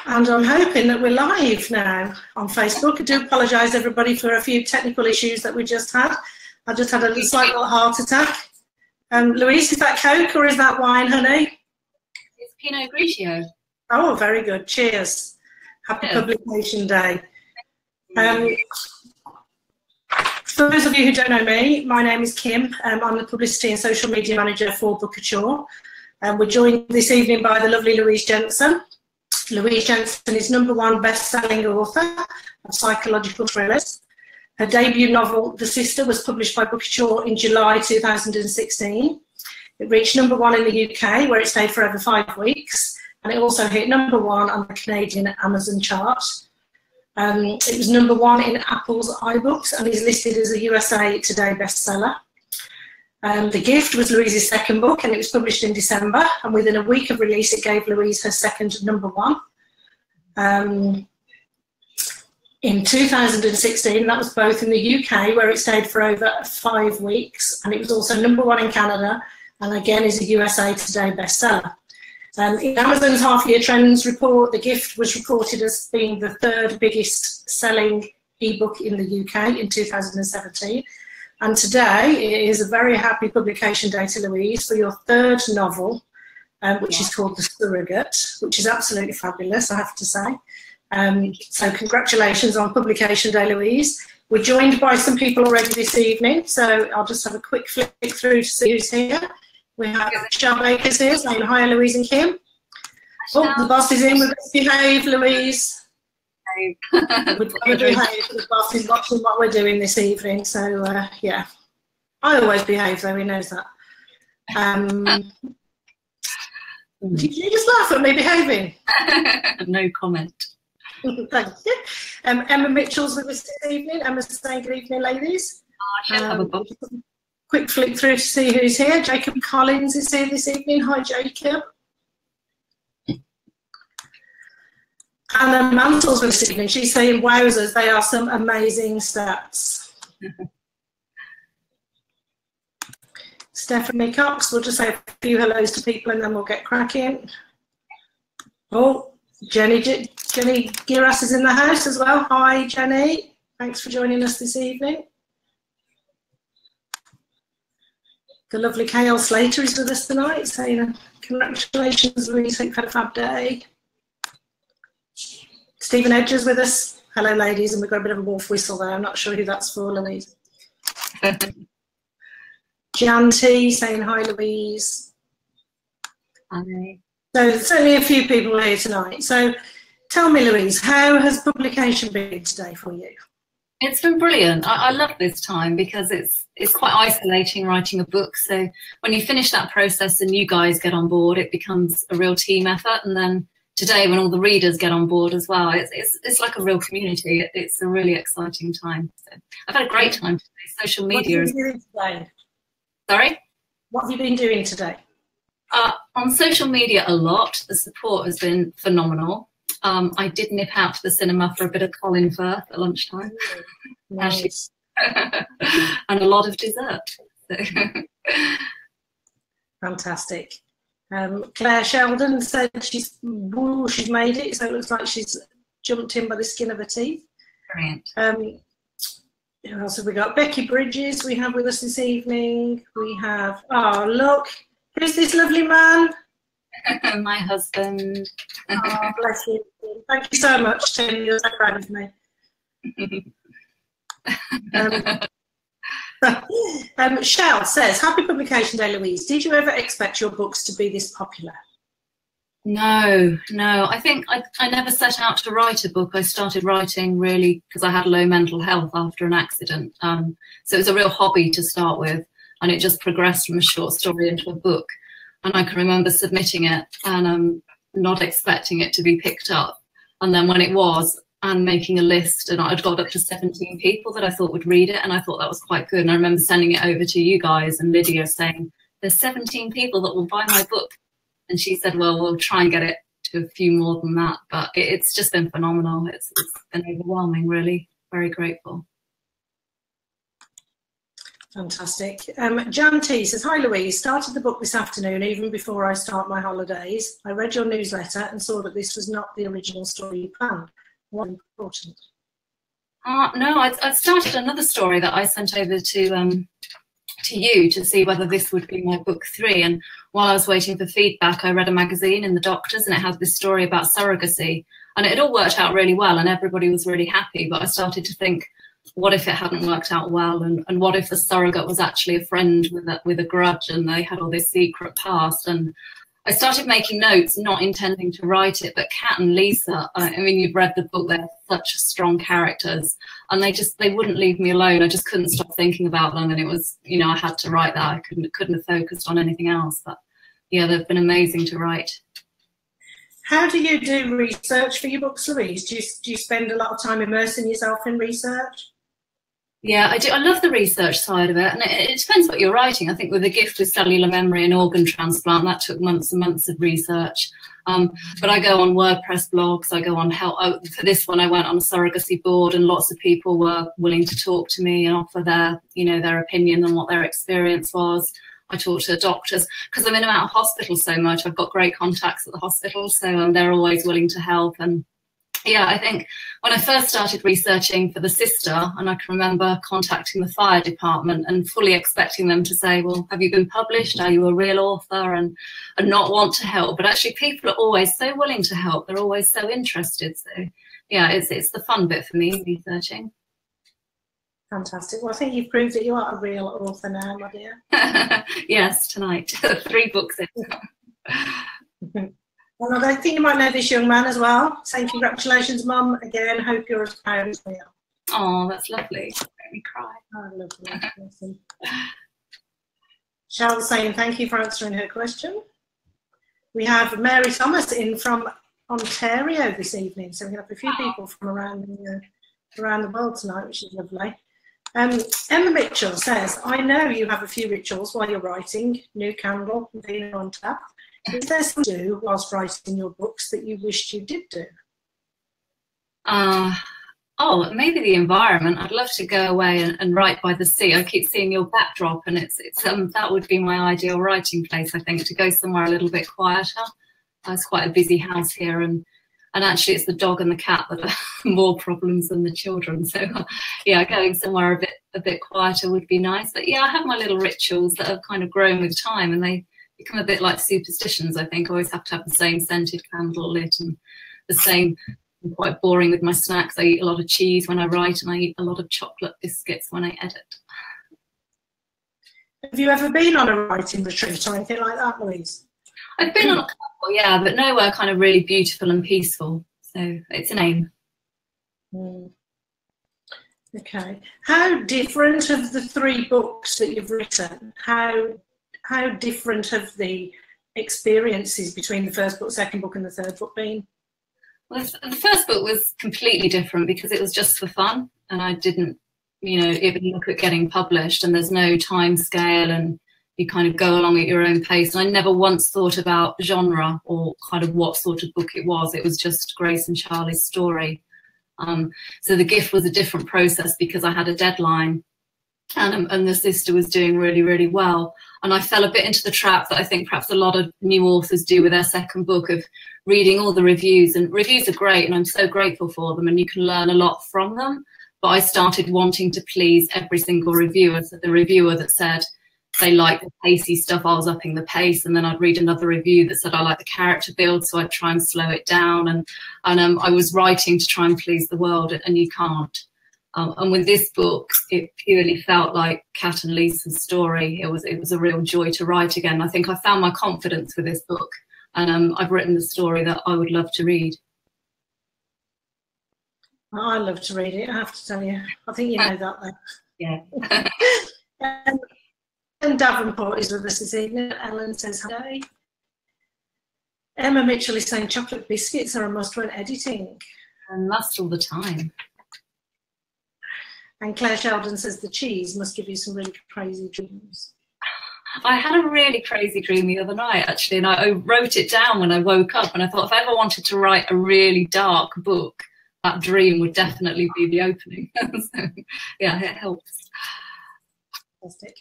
And I'm hoping that we're live now on Facebook. I do apologise, everybody, for a few technical issues that we just had. I just had a slight little heart attack. Louise, is that Coke or is that wine, honey? It's Pinot Grigio. Oh, very good. Cheers. Happy Publication Day. For those of you who don't know me, my name is Kim. I'm the Publicity and Social Media Manager for Bookouture. We're joined this evening by the lovely Louise Jensen. Louise Jensen is #1 best-selling author of psychological thrillers. Her debut novel, The Sister, was published by Bookouture in July 2016. It reached #1 in the UK, where it stayed for over 5 weeks, and it also hit #1 on the Canadian Amazon chart. It was #1 in Apple's iBooks and is listed as a USA Today bestseller. The Gift was Louise's second book, and it was published in December, and within a week of release it gave Louise her second #1. In 2016, that was both in the UK, where it stayed for over 5 weeks, and it was also #1 in Canada, and again is a USA Today bestseller. In Amazon's half-year trends report, The Gift was reported as being the 3rd biggest selling ebook in the UK in 2017. And today it is a very happy publication day to Louise for your 3rd novel, which is called The Surrogate, which is absolutely fabulous, I have to say. So congratulations on publication day, Louise. We're joined by some people already this evening, so I'll just have a quick flick through to see who's here. We have Michelle Baker's here saying hi, Louise and Kim. Oh, the boss is in with us. Behave, Louise. We've got to behave. The boss is watching what we're doing this evening, so yeah. I always behave, though, he knows that. Did you just laugh at me behaving? No comment. Thank you. Emma Mitchell's with us this evening. Emma's saying good evening, ladies. Have a book. Quick flick through to see who's here. Jacob Collins is here this evening. Hi, Jacob. Anna Mantle's with us this evening. She's saying, wowzers, they are some amazing stats. Stephanie Cox, we'll just say a few hellos to people and then we'll get cracking. Oh, Jenny Giras is in the house as well. Hi, Jenny. Thanks for joining us this evening. The lovely KL Slater is with us tonight, saying congratulations, Louise, hope you've had a fab day. Stephen Edger's with us. Hello, ladies, and we've got a bit of a wolf whistle there. I'm not sure who that's for, Louise. Jan T saying hi, Louise. Hi. So there's certainly a few people here tonight. So tell me, Louise, how has publication been today for you? It's been brilliant. I love this time because it's quite isolating writing a book. So when you finish that process and you guys get on board, it becomes a real team effort. And then today, when all the readers get on board as well, it's like a real community. It's a really exciting time. So I've had a great time today. Social media. What have you been doing today? Sorry? What have you been doing today? On social media, a lot. The support has been phenomenal. I did nip out to the cinema for a bit of Colin Firth at lunchtime. Nice. And a lot of dessert. So. Fantastic. Claire Sheldon said she's made it, so it looks like she's jumped in by the skin of her teeth. Brilliant. Who else have we got? Becky Bridges we have with us this evening. We have, oh look, who's this lovely man? My husband. Oh, bless you. Thank you so much, Tim. You're so proud of me. Shell says, happy publication day, Louise. Did you ever expect your books to be this popular? No. I think I never set out to write a book. I started writing really because I had low mental health after an accident. So it was a real hobby to start with, and it just progressed from a short story into a book. And I can remember submitting it and not expecting it to be picked up. And then when it was, and making a list, and I'd got up to 17 people that I thought would read it, and I thought that was quite good. And I remember sending it over to you guys and Lydia saying, there's 17 people that will buy my book. And she said, well, we'll try and get it to a few more than that. But it's just been phenomenal. It's been overwhelming, really. Very grateful. Fantastic. Jan T says, hi Louise, started the book this afternoon even before I start my holidays. I read your newsletter and saw that this was not the original story you planned. What important? No, I started another story that I sent over to you to see whether this would be my book 3. And while I was waiting for feedback, I read a magazine in the Doctors, and it had this story about surrogacy. And it all worked out really well, and everybody was really happy. But I started to think, what if it hadn't worked out well? And what if the surrogate was actually a friend with a grudge, and they had all this secret past? And I started making notes, not intending to write it, but Kat and Lisa, I mean, you've read the book, they're such strong characters, and they wouldn't leave me alone. I just couldn't stop thinking about them, and it was, you know, I had to write that. I couldn't have focused on anything else. But yeah, they've been amazing to write. How do you do research for your books, Louise? Do you spend a lot of time immersing yourself in research? Yeah, I do. I love the research side of it, and it depends what you're writing. I think with The Gift of Cellular Memory and Organ Transplant, that took months and months of research. But I go on WordPress blogs. I go on for this one, I went on a surrogacy board, and lots of people were willing to talk to me and offer their opinion on what their experience was. I talk to doctors because I'm in and out of hospital so much. I've got great contacts at the hospital, so they're always willing to help. And yeah, I think when I first started researching for the sister, and I can remember contacting the fire department and fully expecting them to say, well, have you been published? Are you a real author? And not want to help. But actually people are always so willing to help. They're always so interested. So yeah, it's the fun bit for me, researching. Fantastic. Well, I think you've proved that you are a real author now, my dear. Yes, tonight. 3 books in. Well, I think you might know this young man as well. Saying congratulations, Mum. Again, hope you're as proud as we are. Oh, that's lovely. Make me cry. Oh, lovely. Awesome. Cheryl's saying thank you for answering her question. We have Mary Thomas in from Ontario this evening, so we have a few people from around the world tonight, which is lovely. Emma Mitchell says, I know you have a few rituals while you're writing, new candle, being on tap. Is there something to do whilst writing your books that you wished you did do? Oh, maybe the environment. I'd love to go away and write by the sea. I keep seeing your backdrop, and it's that would be my ideal writing place, I think, to go somewhere a little bit quieter. It's quite a busy house here, and actually it's the dog and the cat that are more problems than the children. So yeah, going somewhere a bit quieter would be nice. But yeah, I have my little rituals that have kind of grown with time, and they become a bit like superstitions, I think. I always have to have the same scented candle lit, and the same. I'm quite boring with my snacks. I eat a lot of cheese when I write, and I eat a lot of chocolate biscuits when I edit. Have you ever been on a writing retreat or anything like that, Louise? I've been on a couple, yeah, but nowhere kind of really beautiful and peaceful. So it's an aim. Okay. How different of the 3 books that you've written? How different have the experiences between the first book, second book, and the third book been? Well, the first book was completely different because it was just for fun, and I didn't, even look at getting published, and there's no time scale, and you kind of go along at your own pace. And I never once thought about genre or kind of what sort of book it was. It was just Grace and Charlie's story. So The Gift was a different process because I had a deadline, and the sister was doing really, really well. And I fell a bit into the trap that I think perhaps a lot of new authors do with their second book, of reading all the reviews. And reviews are great, and I'm so grateful for them, and you can learn a lot from them. But I started wanting to please every single reviewer. So the reviewer that said they liked the pacey stuff, I was upping the pace. And then I'd read another review that said I like the character build, so I'd try and slow it down. And I was writing to try and please the world, and you can't. And with this book, it purely felt like Kat and Lisa's story. It was a real joy to write again. I think I found my confidence with this book, and I've written the story that I would love to read. I love to read it, I have to tell you. I think you know that, though. Yeah. And Davenport is with us this evening. Ellen says hi. Emma Mitchell is saying chocolate biscuits are a must when editing. And must all the time. And Claire Sheldon says the cheese must give you some really crazy dreams. I had a really crazy dream the other night, actually, and I wrote it down when I woke up, and I thought if I ever wanted to write a really dark book, that dream would definitely be the opening. So, yeah, it helps. Fantastic.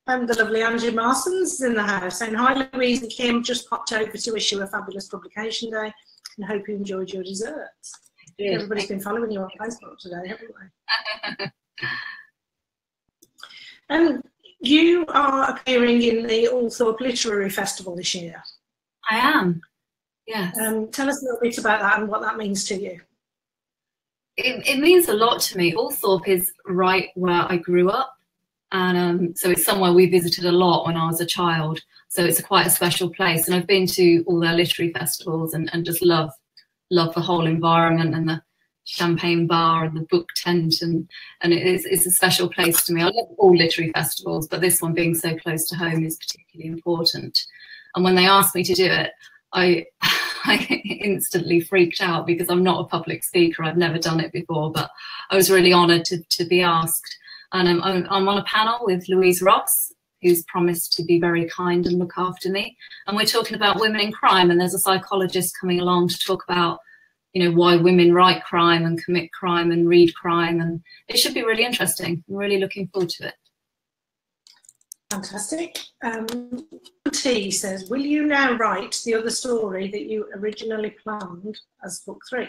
The lovely Angie Marston's in the house saying, hi Louise and Kim, just popped over to wish you a fabulous publication day and hope you enjoyed your desserts. Everybody's been following you on Facebook today, haven't they? You are appearing in the Althorpe Literary Festival this year. I am, yes. Tell us a little bit about that and what that means to you. It means a lot to me. Althorpe is right where I grew up. And so it's somewhere we visited a lot when I was a child. So it's quite a special place. And I've been to all their literary festivals and just love the whole environment and the champagne bar and the book tent. And it's a special place to me. I love all literary festivals, but this one being so close to home is particularly important. And when they asked me to do it, I instantly freaked out because I'm not a public speaker. I've never done it before, but I was really honoured to be asked. And I'm on a panel with Louise, who's promised to be very kind and look after me. And we're talking about women in crime, and there's a psychologist coming along to talk about, you know, why women write crime and commit crime and read crime. And it should be really interesting. I'm really looking forward to it. Fantastic. T says, will you now write the other story that you originally planned as book 3?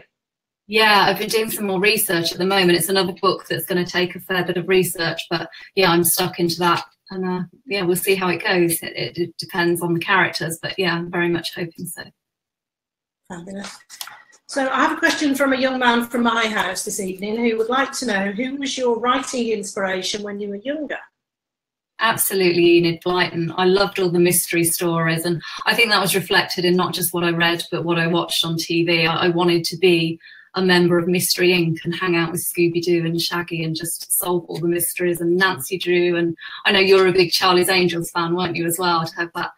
Yeah, I've been doing some more research at the moment. It's another book that's going to take a fair bit of research, but yeah, I'm stuck into that. And yeah, we'll see how it goes. It depends on the characters, but yeah, I'm very much hoping so. Fabulous. So I have a question from a young man from my house this evening who would like to know, who was your writing inspiration when you were younger? Absolutely, Enid Blyton. I loved all the mystery stories, and I think that was reflected in not just what I read, but what I watched on TV. I wanted to be a member of Mystery Inc. and hang out with Scooby-Doo and Shaggy and just solve all the mysteries, and Nancy Drew. And I know you're a big Charlie's Angels fan, weren't you, as well, to have that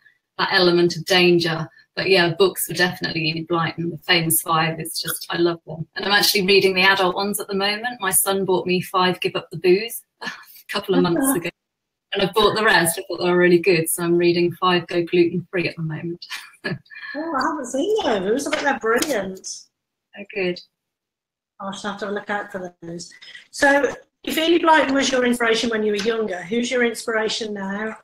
element of danger. But yeah, books were definitely Enid Blyton, the famous 5. It's just, I love them. And I'm actually reading the adult ones at the moment. My son bought me 5 Give Up the Booze a couple of months ago. And I bought the rest. I thought they were really good. So I'm reading 5 Go Gluten Free at the moment. Oh, I haven't seen those. I think they're brilliant. They're good. I should have to look out for those. So if Enid Blyton was your inspiration when you were younger, who's your inspiration now?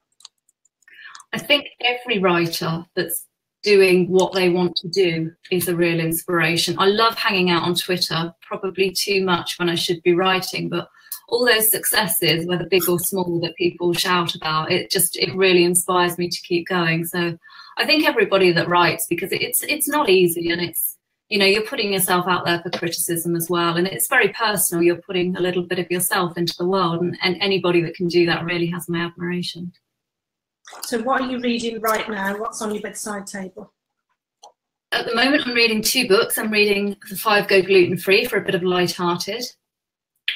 I think every writer that's doing what they want to do is a real inspiration. I love hanging out on Twitter, probably too much when I should be writing, but all those successes, whether big or small, that people shout about, it really inspires me to keep going. So I think everybody that writes, because it's not easy, and it's, you know, you're putting yourself out there for criticism as well, and it's very personal. You're putting a little bit of yourself into the world, and anybody that can do that really has my admiration. So what are you reading right now? What's on your bedside table? At the moment, I'm reading 2 books. I'm reading The 5 Go Gluten Free for a bit of light-hearted,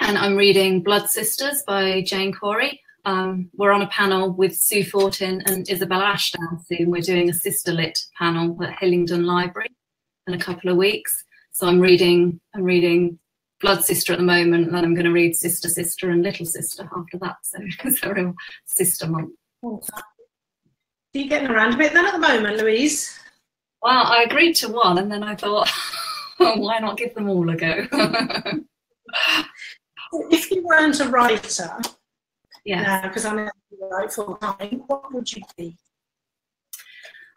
and I'm reading Blood Sisters by Jane Corey. We're on a panel with Sue Fortin and Isabel Ashdown soon. We're doing a sister lit panel at Hillingdon Library in a couple of weeks. So I'm reading Blood Sister at the moment, and then I'm going to read Sister, Sister and Little Sister after that. So it's a real sister month. Are you getting around a bit then at the moment, Louise? Well, I agreed to one, and then I thought, oh, why not give them all a go? If you weren't a writer, yeah, because I know you write full time, what would you be?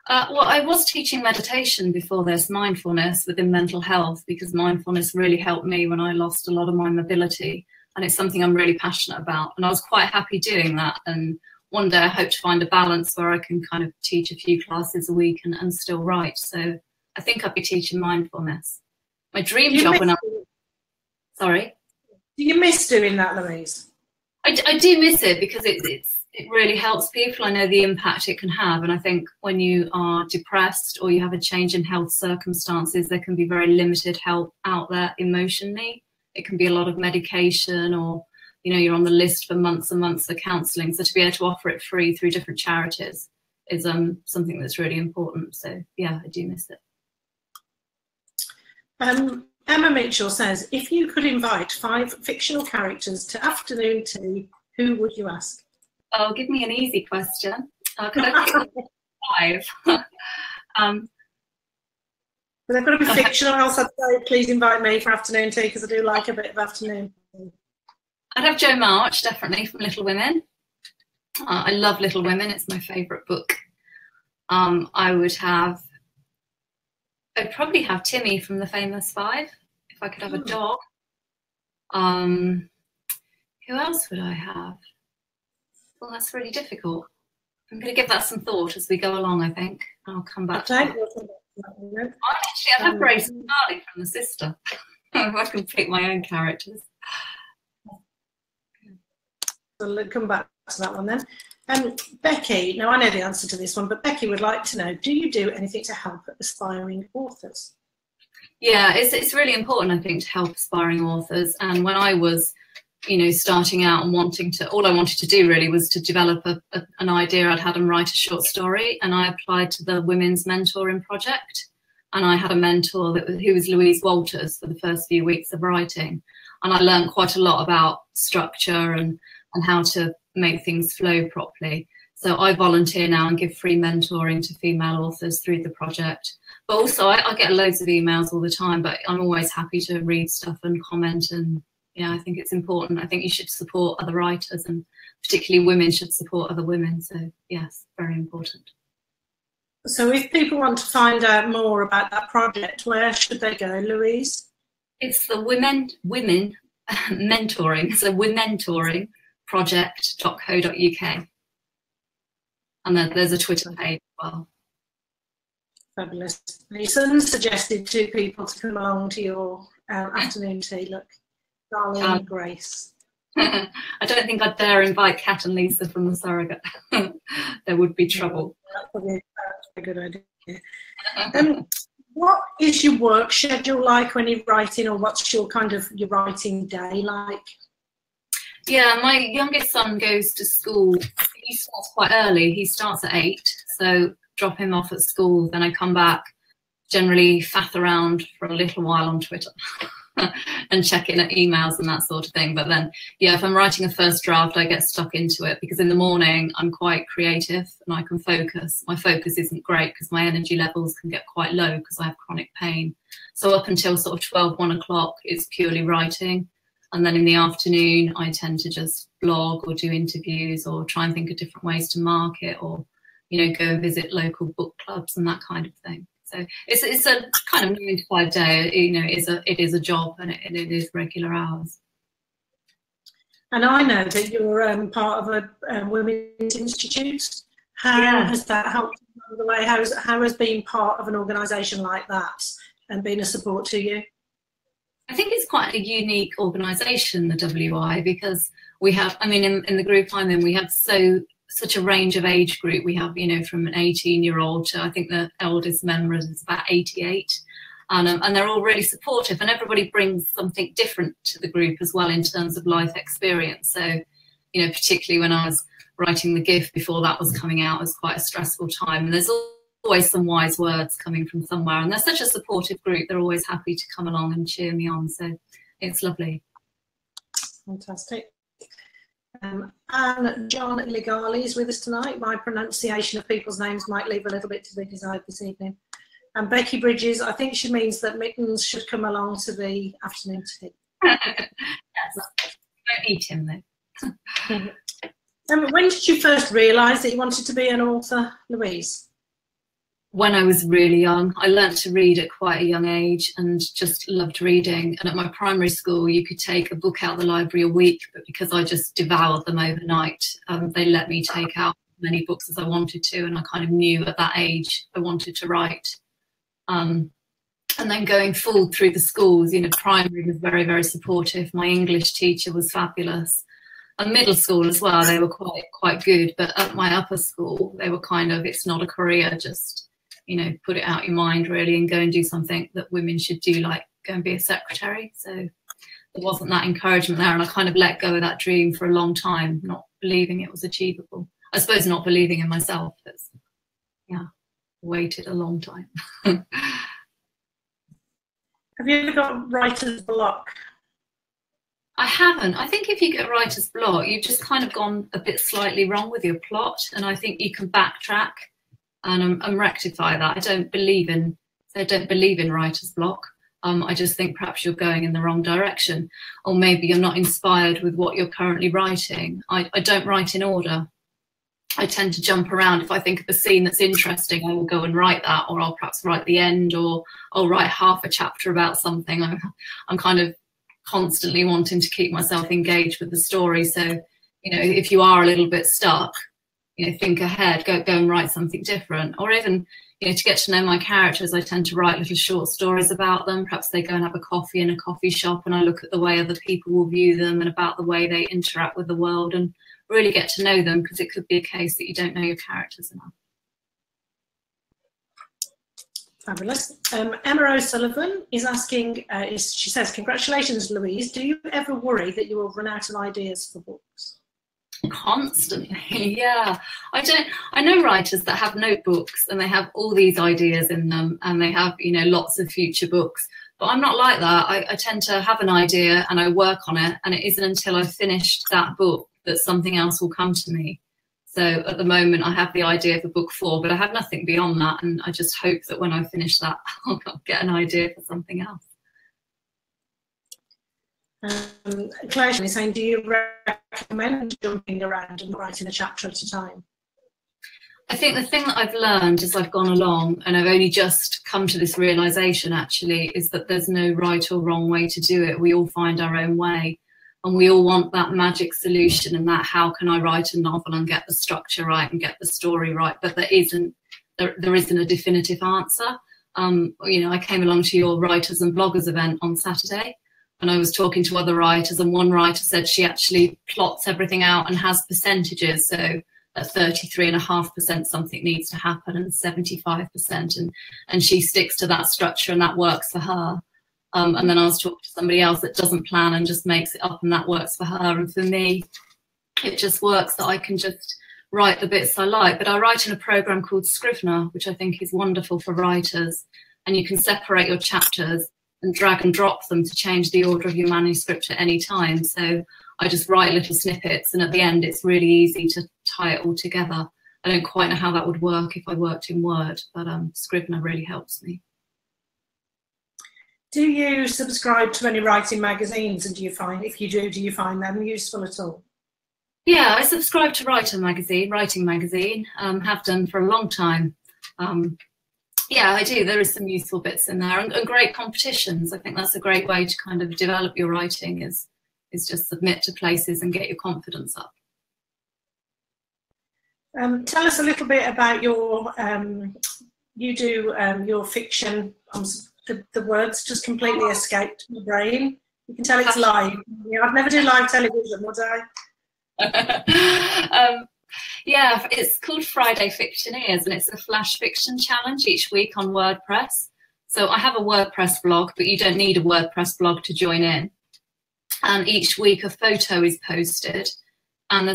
Well, I was teaching meditation before this, mindfulness within mental health, because mindfulness really helped me when I lost a lot of my mobility, and it's something I'm really passionate about. And I was quite happy doing that. And one day I hope to find a balance where I can kind of teach a few classes a week and still write. So I think I'd be teaching mindfulness. My dream job when I... Sorry? Do you miss doing that, Louise? I do miss it, because it really helps people. I know the impact it can have. And I think when you are depressed or you have a change in health circumstances, there can be very limited help out there emotionally. It can be a lot of medication, or, you know, you're on the list for months and months for counselling. So to be able to offer it free through different charities is something that's really important. So yeah, I do miss it. Emma Mitchell says, if you could invite 5 fictional characters to afternoon tea, who would you ask? Oh, give me an easy question. Could I pick 5? But they've got to be fictional, else I'd say, please invite me for afternoon tea, because I do like a bit of afternoon tea. I'd have Jo March, definitely, from Little Women. I love Little Women. It's my favourite book. I'd probably have Timmy from The Famous Five if I could have a dog. Who else would I have? Well, that's really difficult. I'm going to give that some thought as we go along, I think. I'll come back to that. I'd have Grace and Charlie from The Sister. I can pick my own characters. We'll come back to that one then. Becky, now I know the answer to this one, but Becky would like to know, do you do anything to help aspiring authors? Yeah, it's really important, I think, to help aspiring authors. And when I was, starting out and all I wanted to do really was to develop an idea I'd had and write a short story. And I applied to the Women's Mentoring Project. And I had a mentor who was Louise Walters for the first few weeks of writing. And I learned quite a lot about structure and how to make things flow properly. So I volunteer now and give free mentoring to female authors through the project. But also I get loads of emails all the time, but I'm always happy to read stuff and comment. And yeah, I think it's important. I think you should support other writers, and particularly women should support other women. So yes, very important. So if people want to find out more about that project, where should they go, Louise? It's the Women Mentoring. So Womentoring project.co.uk, and then there's a Twitter page as well. Fabulous. My son suggested 2 people to come along to your afternoon tea. Look, Darling and Grace. I don't think I'd dare invite Kat and Lisa from The Surrogate. There would be trouble. That's probably a good idea. What is your work schedule like when you're writing, or what's your your writing day like? Yeah, my youngest son goes to school. He starts quite early. He starts at 8, so drop him off at school. Then I come back, generally faff around for a little while on Twitter and check in at emails and that sort of thing. But then, yeah, if I'm writing a first draft, I get stuck into it because in the morning I'm quite creative and I can focus. My focus isn't great because my energy levels can get quite low because I have chronic pain. So up until sort of 12, 1 o'clock, it's purely writing. And then in the afternoon, I tend to just blog or do interviews or try and think of different ways to market, or, go and visit local book clubs and that kind of thing. So it's a kind of 9 to 5 day, it is a job, and it is regular hours. And I know that you're part of a women's institute. How has that helped along the way? How has being part of an organisation like that and being a support to you? I think it's quite a unique organisation, the WI, because we have, in the group I'm in, we have such a range of age group. We have, from an 18-year-old to, I think the eldest member is about 88. And they're all really supportive, and everybody brings something different to the group as well in terms of life experience. So, particularly when I was writing The Gift before that was coming out, it was quite a stressful time. And there's always some wise words coming from somewhere, and they're such a supportive group. They're always happy to come along and cheer me on, so it's lovely. Fantastic. And John Legali is with us tonight. My pronunciation of people's names might leave a little bit to be desired this evening. And Becky Bridges, I think she means that Mittens should come along to the afternoon tea. Yes, don't eat him though. When did you first realise that you wanted to be an author, Louise? When I was really young. I learnt to read at quite a young age and just loved reading. And at my primary school, you could take a book out of the library a week, but because I just devoured them overnight, they let me take out as many books as I wanted to, and I kind of knew at that age I wanted to write. And then going forward through the schools, primary was very, very supportive. My English teacher was fabulous. And middle school as well, they were quite good. But at my upper school, they were kind of, it's not a career, just put it out your mind really and go and do something that women should do, like go and be a secretary. So there wasn't that encouragement there, and I kind of let go of that dream for a long time, not believing it was achievable. I suppose not believing in myself. Waited a long time. Have you ever got writer's block? I haven't. I think if you get writer's block, you've just kind of gone a bit slightly wrong with your plot, and I think you can backtrack and rectify that. I don't believe in writer's block. I just think perhaps you're going in the wrong direction, or maybe you're not inspired with what you're currently writing. I don't write in order. I tend to jump around. If I think of a scene that's interesting, I will go and write that, or I'll perhaps write the end, or I'll write half a chapter about something. I'm kind of constantly wanting to keep myself engaged with the story. So, you know, if you are a little bit stuck, you know, think ahead, go and write something different. Or even, you know, to get to know my characters, I tend to write little short stories about them. Perhaps they go and have a coffee in a coffee shop, and I look at the way other people will view them and about the way they interact with the world, and really get to know them, because it could be a case that you don't know your characters enough. Fabulous. Emma O'Sullivan is asking, she says, congratulations, Louise. Do you ever worry that you will run out of ideas for books? Constantly, yeah. I know writers that have notebooks and they have all these ideas in them, and they have, you know, lots of future books. But I'm not like that. I tend to have an idea and I work on it, and it isn't until I've finished that book that something else will come to me. So at the moment I have the idea for book 4, but I have nothing beyond that, and I just hope that when I finish that I'll get an idea for something else. Claire is saying, do you recommend jumping around and writing a chapter at a time? I think the thing that I've learned as I've gone along, and I've only just come to this realization actually, is that there's no right or wrong way to do it. We all find our own way, and we all want that magic solution, and that how can I write a novel and get the structure right and get the story right. But there isn't a definitive answer. You know, I came along to your writers and bloggers event on Saturday, and I was talking to other writers, and one writer said she actually plots everything out and has percentages. So at 33.5% something needs to happen, and 75%, and she sticks to that structure, and that works for her. And then I was talking to somebody else that doesn't plan and just makes it up, and that works for her. And for me, it just works that I can just write the bits I like. But I write in a program called Scrivener, which I think is wonderful for writers, and you can separate your chapters and drag and drop them to change the order of your manuscript at any time. So I just write little snippets, and at the end it's really easy to tie it all together. I don't quite know how that would work if I worked in Word, but Scrivener really helps me. Do you subscribe to any writing magazines, and do you find, if you do you find them useful at all? Yeah, I subscribe to Writing Magazine, have done for a long time. Yeah, I do. There is some useful bits in there, and great competitions. I think that's a great way to kind of develop your writing, is just submit to places and get your confidence up. Tell us a little bit about your, you do your fiction. The words just completely escaped my brain. You can tell it's live. I've never done live television, would I? Yeah, it's called Friday Fictioneers, and it's a flash fiction challenge each week on WordPress. So I have a WordPress blog, but you don't need a WordPress blog to join in. And each week a photo is posted, and I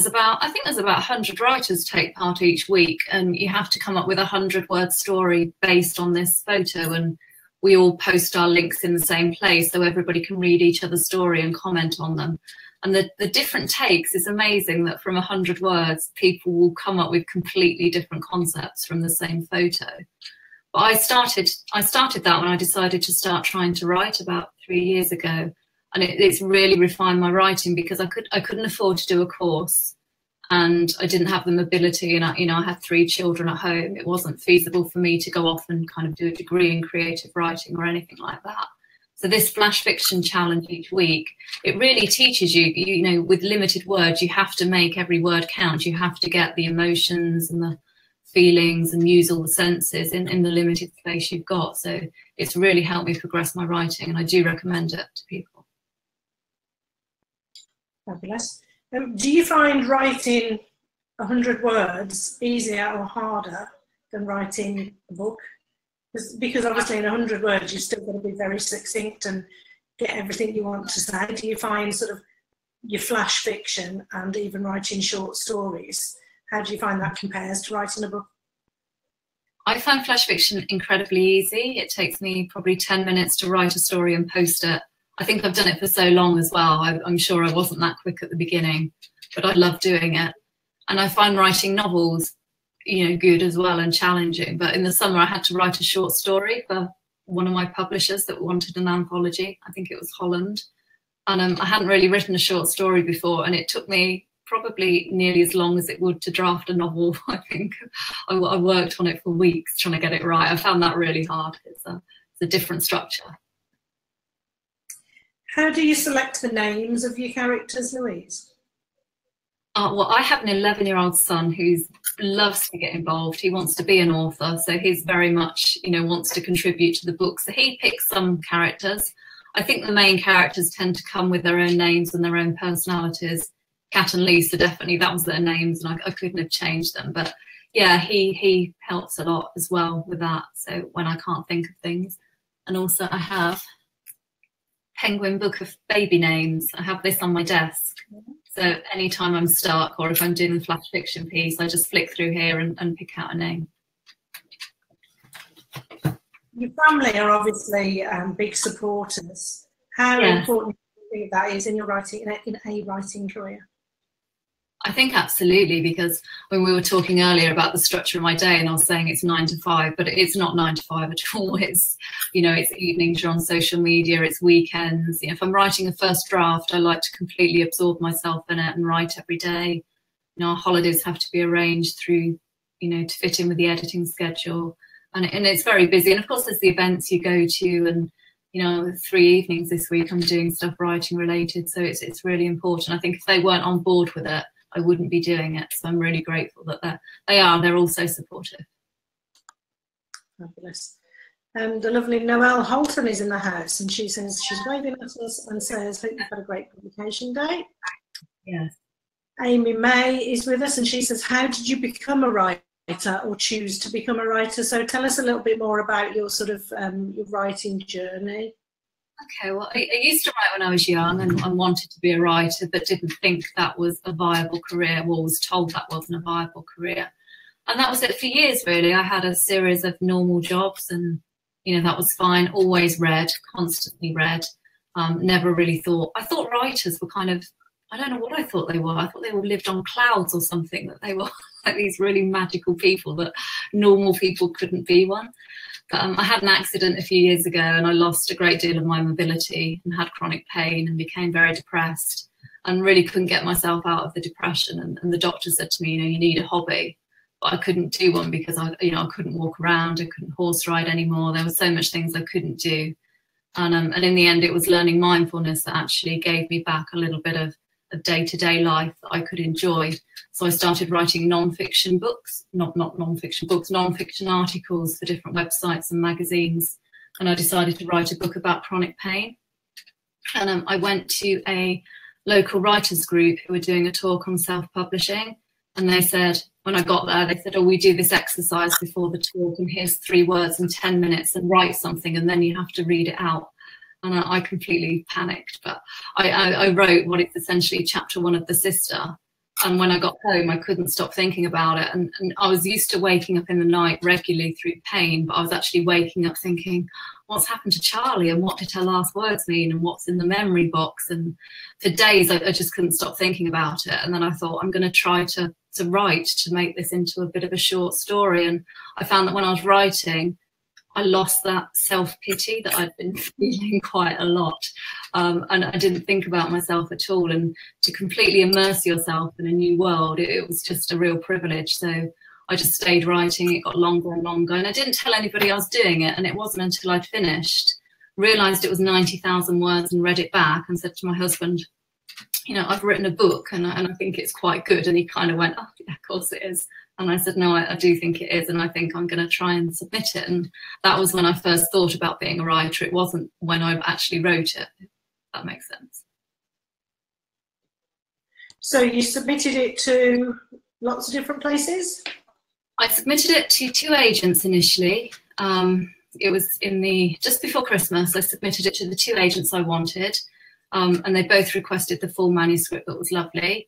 think there's about 100 writers take part each week, and you have to come up with a 100-word story based on this photo, and we all post our links in the same place so everybody can read each other's story and comment on them. And the different takes is amazing, that from 100 words, people will come up with completely different concepts from the same photo. But I started that when I decided to start trying to write about 3 years ago. And it's really refined my writing, because I couldn't afford to do a course, and I didn't have the mobility, and I had 3 children at home. It wasn't feasible for me to go off and kind of do a degree in creative writing or anything like that. So this flash fiction challenge each week, it really teaches you, you know, with limited words, you have to make every word count. You have to get the emotions and the feelings and use all the senses in the limited space you've got. So it's really helped me progress my writing, and I do recommend it to people. Fabulous. Do you find writing 100 words easier or harder than writing a book? Because obviously in 100 words you've still got to be very succinct and get everything you want to say. Do you find sort of your flash fiction and even writing short stories, how do you find that compares to writing a book? I find flash fiction incredibly easy. It takes me probably 10 minutes to write a story and post it. I think I've done it for so long as well. I'm sure I wasn't that quick at the beginning, but I love doing it. And I find writing novels, you know, good as well and challenging. But in the summer I had to write a short story for one of my publishers that wanted an anthology. I think it was Holland. And I hadn't really written a short story before, and it took me probably nearly as long as it would to draft a novel. I think I worked on it for weeks trying to get it right. I found that really hard. It's a different structure. How do you select the names of your characters, Louise? Well, I have an 11-year-old son who loves to get involved. He wants to be an author, so he's very much, wants to contribute to the book. So he picks some characters. I think the main characters tend to come with their own names and their own personalities. Kat and Lisa, definitely, that was their names, and I couldn't have changed them. But yeah, he helps a lot as well with that. So when I can't think of things, and also I have Penguin Book of Baby Names. I have this on my desk. So anytime I'm stuck or if I'm doing a flash fiction piece, I just flick through here and pick out a name. Your family are obviously big supporters. How important do you think that is in your writing, in a writing career? I think absolutely, because when we were talking earlier about the structure of my day, and I was saying it's 9 to 5, but it's not 9 to 5 at all. It's, it's evenings, you're on social media, it's weekends. If I'm writing a first draft, I like to completely absorb myself in it and write every day. Our holidays have to be arranged through, to fit in with the editing schedule. And it's very busy. And of course, there's the events you go to, and 3 evenings this week I'm doing stuff writing related. So it's really important. I think if they weren't on board with it, I wouldn't be doing it. So I'm really grateful that they're also supportive. Fabulous. The lovely Noelle Holton is in the house, and she says she's waving at us and says, hope you've had a great publication day. Yes. Amy May is with us, and she says, how did you become a writer or choose to become a writer? So tell us a little bit more about your sort of your writing journey. Okay, well, I used to write when I was young and wanted to be a writer, but didn't think that was a viable career, or was told that wasn't a viable career. And that was it for years, really. I had a series of normal jobs, and, that was fine. Always read, constantly read. Never really thought. I thought writers were kind of, I don't know what I thought they were. I thought they all lived on clouds or something, that they were like these really magical people, that normal people couldn't be one. I had an accident a few years ago, and I lost a great deal of my mobility and had chronic pain and became very depressed and really couldn't get myself out of the depression. And the doctor said to me, you need a hobby. But I couldn't do one because I couldn't walk around, I couldn't horse ride anymore. There were so much things I couldn't do. And in the end, it was learning mindfulness that actually gave me back a little bit of day-to-day life that I could enjoy. So I started writing non-fiction books, not non-fiction books, non-fiction articles for different websites and magazines. And I decided to write a book about chronic pain. And I went to a local writers group who were doing a talk on self-publishing. And they said, when I got there, they said, oh, we do this exercise before the talk, and here's 3 words in 10 minutes, and write something, and then you have to read it out. And I completely panicked, but I wrote what is essentially chapter 1 of The Sister. And when I got home, I couldn't stop thinking about it. And I was used to waking up in the night regularly through pain, but I was actually waking up thinking, what's happened to Charlie, and what did her last words mean, and what's in the memory box? And for days, I just couldn't stop thinking about it. And then I thought, I'm going to try to write, to make this into a bit of a short story. And I found that when I was writing, I lost that self-pity that I'd been feeling quite a lot. And I didn't think about myself at all. And to completely immerse yourself in a new world, it was just a real privilege. So I just stayed writing. It got longer and longer. And I didn't tell anybody I was doing it. And it wasn't until I'd finished, realised it was 90,000 words, and read it back and said to my husband, I've written a book and I think it's quite good. And he kind of went, oh, yeah, of course it is. And I said, no, I do think it is. And I think I'm going to try and submit it. And that was when I first thought about being a writer. It wasn't when I actually wrote it, if that makes sense. So you submitted it to lots of different places? I submitted it to 2 agents initially. It was just before Christmas. I submitted it to the 2 agents I wanted. And they both requested the full manuscript. That was lovely.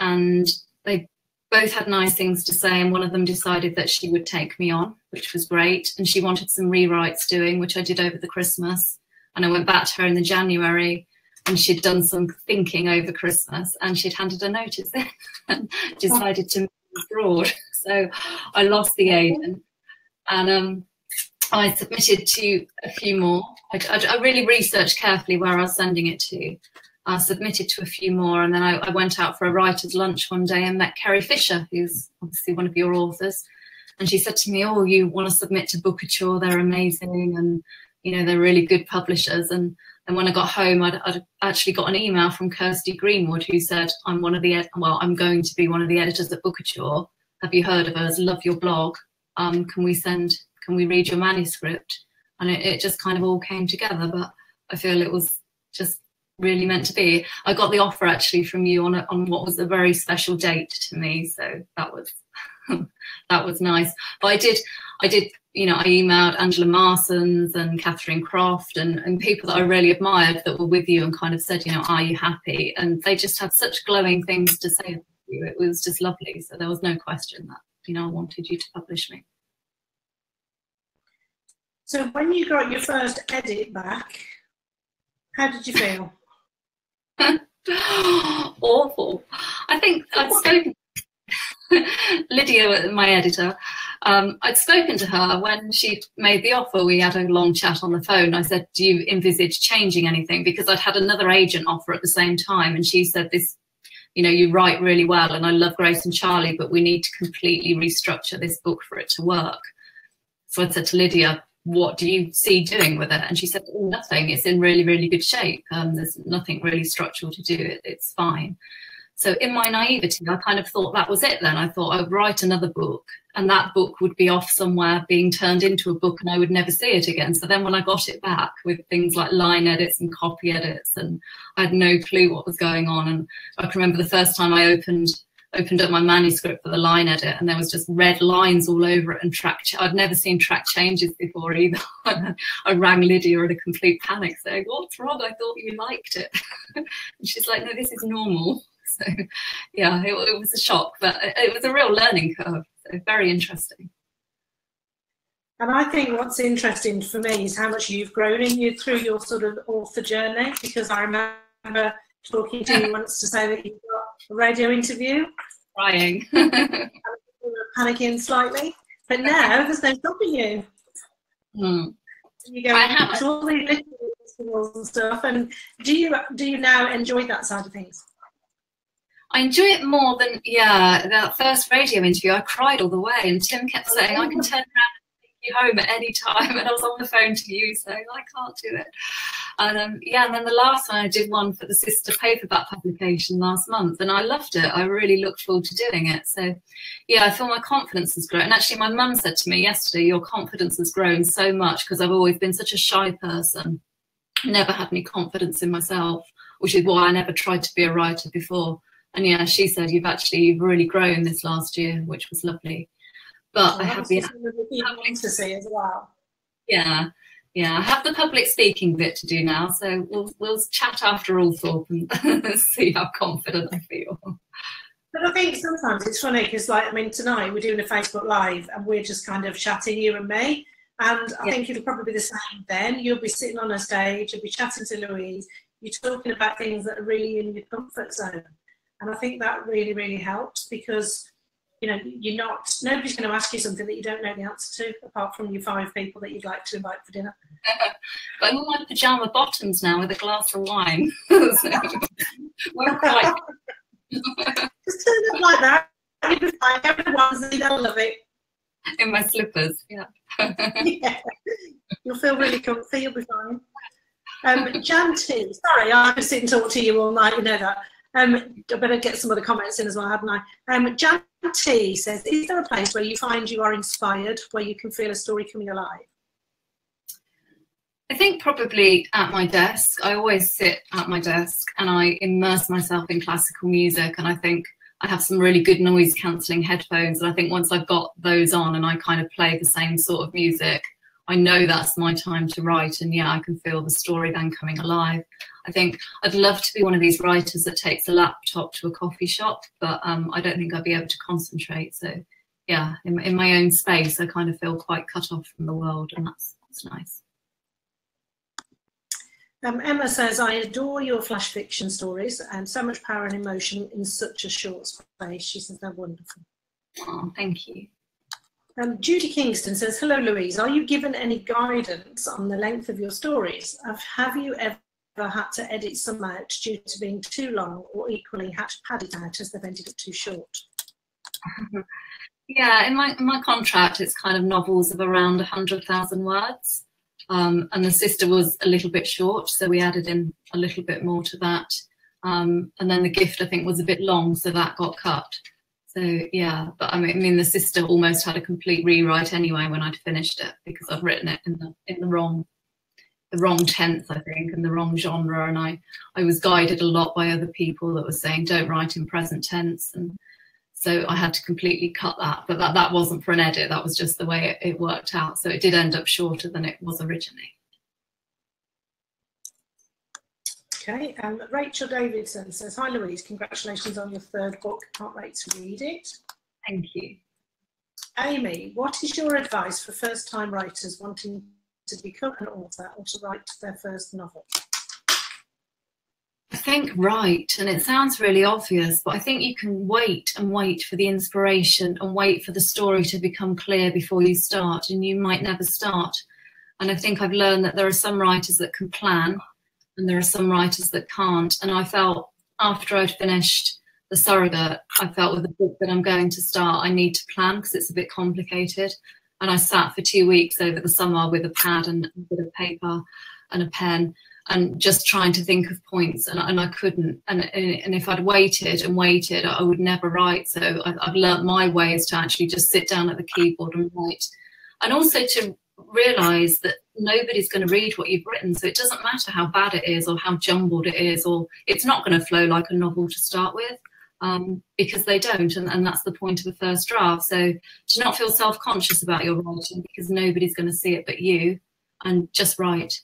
And they both had nice things to say, and one of them decided that she would take me on, which was great. And she wanted some rewrites doing, which I did over the Christmas. And I went back to her in the January, and she'd done some thinking over Christmas, and she'd handed a notice in and decided to move abroad. So I lost the agent, and I submitted to a few more. I really researched carefully where I was sending it to. submitted to a few more, and then I went out for a writer's lunch one day and met Kerry Fisher, who's obviously one of your authors. And she said to me, oh, you want to submit to Bookouture? They're amazing, and you know, they're really good publishers. And when I got home, I'd actually got an email from Kirsty Greenwood, who said, I'm going to be one of the editors at Bookouture. Have you heard of us? Love your blog. Can we read your manuscript? And it just kind of all came together. But I feel it was just really meant to be. I got the offer actually from you on what was a very special date to me. So that was that was nice. But I did, you know, I emailed Angela Marsons and Catherine Croft and people that I really admired that were with you and kind of said, you know, are you happy? And they just had such glowing things to say to you. It was just lovely. So there was no question that, you know, I wanted you to publish me. So when you got your first edit back, how did you feel? Awful. I think I'd spoken Lydia, my editor, I'd spoken to her when she made the offer. We had a long chat on the phone. I said, do you envisage changing anything? Because I'd had another agent offer at the same time, and she said, this, you know, you write really well and I love Grace and Charlie, but we need to completely restructure this book for it to work. So I said to Lydia, what do you see doing with it? And she said, oh, nothing. It's in really, really good shape. There's nothing really structural to do. It's fine. So in my naivety, I kind of thought that was it then. I thought I'd write another book and that book would be off somewhere being turned into a book and I would never see it again. So then when I got it back with things like line edits and copy edits, and I had no clue what was going on. And I can remember the first time I opened up my manuscript for the line edit and there was just red lines all over it and I'd never seen track changes before either. I rang Lydia in a complete panic saying, what's wrong? I thought you liked it. And she's like, no, this is normal. So yeah, it was a shock, but it was a real learning curve. So very interesting. And I think what's interesting for me is how much you've grown through your sort of author journey, because I remember talking to you once to say that you got a radio interview. Crying. You were panicking slightly, but now there's no stopping you. You go to all these little festivals and stuff. And do you now enjoy that side of things? I enjoy it more than, yeah, that first radio interview, I cried all the way and Tim kept saying, I can turn around and take you home at any time. And I was on the phone to you saying, I can't do it. And yeah, and then the last one, I did one for the sister paperback publication last month and I loved it. I really looked forward to doing it. So yeah, I feel my confidence has grown. And actually my mum said to me yesterday, your confidence has grown so much, because I've always been such a shy person, never had any confidence in myself, which is why I never tried to be a writer before. And yeah, she said, you've really grown this last year, which was lovely. But I have the to see as well. Yeah, I have the public speaking bit to do now, so we'll chat after Althorpe and see how confident I feel. But I think sometimes it's funny because, like, I mean, tonight we're doing a Facebook Live and we're just kind of chatting, you and me. And I think it'll probably be the same then. You'll be sitting on a stage, you'll be chatting to Louise, you're talking about things that are really in your comfort zone. And I think that really, really helps, because, you know, nobody's going to ask you something that you don't know the answer to, apart from your 5 people that you'd like to invite for dinner. But I'm in my pyjama bottoms now with a glass of wine. So, we're quite... Just turn it like that. You'll be fine. Everyone's they'll love it. In my slippers, yeah. Yeah. You'll feel really comfy. You'll be fine. Jan T. Sorry, I could sit and talk to you all night. You know that. I better get some other comments in as well, hadn't I? Jan T says, is there a place where you find you are inspired, where you can feel a story coming alive? I think probably at my desk. I always sit at my desk and I immerse myself in classical music, and I think I have some really good noise cancelling headphones, and I think once I've got those on and I kind of play the same sort of music, I know that's my time to write, and yeah, I can feel the story then coming alive. I think I'd love to be one of these writers that takes a laptop to a coffee shop, but I don't think I'd be able to concentrate. So yeah, in my own space, I kind of feel quite cut off from the world, and that's nice. Emma says, I adore your flash fiction stories and so much power and emotion in such a short space. She says they're wonderful. Oh, thank you. Judy Kingston says, hello, Louise. Are you given any guidance on the length of your stories? Have you ever had to edit some out due to being too long, or equally had to pad it out as they've ended up too short? Yeah, in my contract, it's kind of novels of around 100,000 words. And the sister was a little bit short, so we added in a little bit more to that. And then the gift, I think, was a bit long, so that got cut. So yeah, but I mean, the sister almost had a complete rewrite anyway when I'd finished it, because I'd written it in the wrong tense, I think, and the wrong genre. And I was guided a lot by other people that were saying don't write in present tense, and so I had to completely cut that. But that wasn't for an edit, that was just the way it worked out. So it did end up shorter than it was originally. Okay, Rachel Davidson says, hi Louise, congratulations on your 3rd book, can't wait to read it. Thank you. Amy, what is your advice for first-time writers wanting to become an author or to write their first novel? I think write, and it sounds really obvious, but I think you can wait and wait for the inspiration and wait for the story to become clear before you start, and you might never start. And I think I've learned that there are some writers that can plan, and there are some writers that can't. And I felt after I'd finished The Surrogate, I felt with the book that I'm going to start, I need to plan because it's a bit complicated. And I sat for 2 weeks over the summer with a pad and a bit of paper and a pen and just trying to think of points, and I couldn't. And if I'd waited and waited, I would never write. So I've learnt my way is to actually just sit down at the keyboard and write. And also to realise that nobody's going to read what you've written, so it doesn't matter how bad it is or how jumbled it is, or it's not going to flow like a novel to start with, because they don't, and that's the point of the first draft. So to not feel self-conscious about your writing, because nobody's going to see it but you, and just write.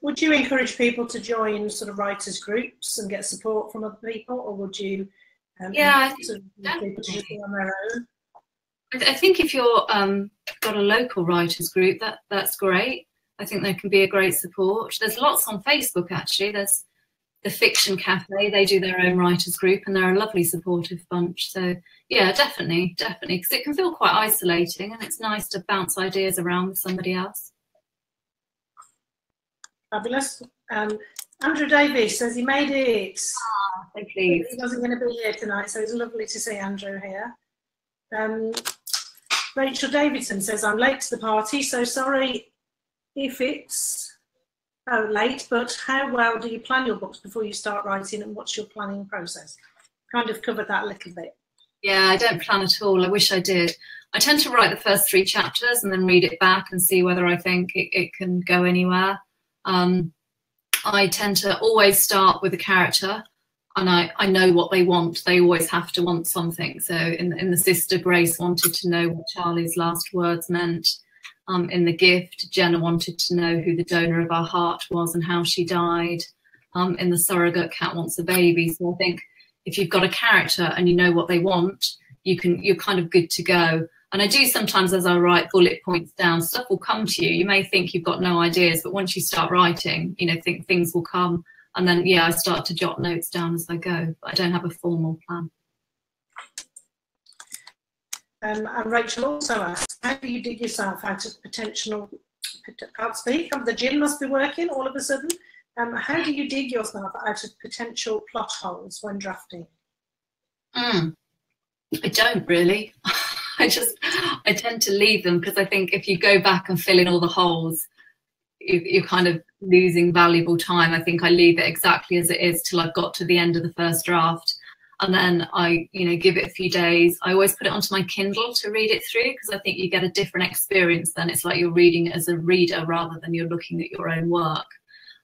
Would you encourage people to join sort of writers groups and get support from other people, or would you yeah, sort of people to just be on their own? I think if you're got a local writers group, that's great. I think there can be a great support. There's lots on Facebook, actually. There's the Fiction Cafe, they do their own writers group, and they're a lovely supportive bunch. So yeah, definitely, because it can feel quite isolating, and it's nice to bounce ideas around with somebody else. Fabulous. Andrew Davies says he made it. Thank you. He wasn't going to be here tonight, so it's lovely to see Andrew here. Rachel Davidson says, I'm late to the party, so sorry if it's late, but how well do you plan your books before you start writing, and what's your planning process? Kind of covered that a little bit. Yeah, I don't plan at all. I wish I did. I tend to write the first 3 chapters and then read it back and see whether I think it can go anywhere. I tend to always start with a character, and I know what they want. They always have to want something. So in The Sister, Grace wanted to know what Charlie's last words meant. In The Gift, Jenna wanted to know who the donor of her heart was and how she died. In The Surrogate, Kat wants a baby. So I think if you've got a character and you know what they want, you're kind of good to go. And I do sometimes, as I write bullet points down, stuff will come to you. You may think you've got no ideas, but once you start writing, think things will come. And then, yeah, I start to jot notes down as I go, but I don't have a formal plan. And Rachel also asks, how do you dig yourself out of potential, can't speak, the gym must be working all of a sudden. How do you dig yourself out of potential plot holes when drafting? I don't really. I tend to leave them, because I think if you go back and fill in all the holes, you're kind of losing valuable time. I think I leave it exactly as it is till I've got to the end of the first draft, and then I give it a few days. I always put it onto my Kindle to read it through, because I think you get a different experience then. It's like you're reading it as a reader rather than you're looking at your own work.